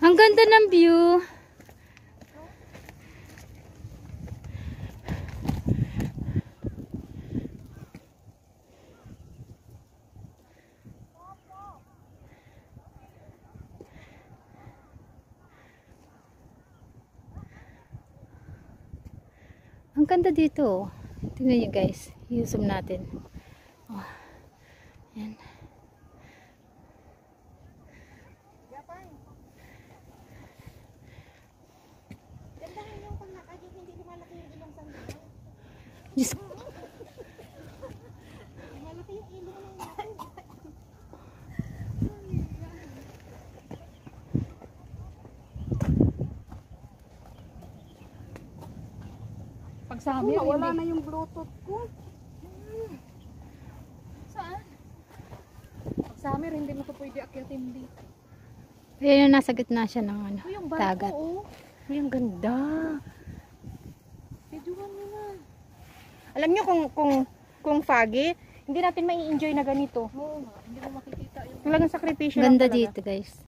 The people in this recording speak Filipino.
Ang ganda ng view. Ang ganda dito. Tingnan nyo guys. I-zoom natin. Oh. Yan. Diyos ko. Pag sa amin, wala na yung Bluetooth ko. Saan? Pag sa amin, hindi mo ito pwede akyatin dito. Ayan na, nasa gitna siya ng ano, Uy, yung barko, dagat. oh. Uy, ang ganda. Videohan mo na. Alam nyo kung foggy, hindi natin mai-enjoy na ganito. Oo nga, hindi mo makikita yung... Talagang sakripisyo lang Ganda talaga. dito guys.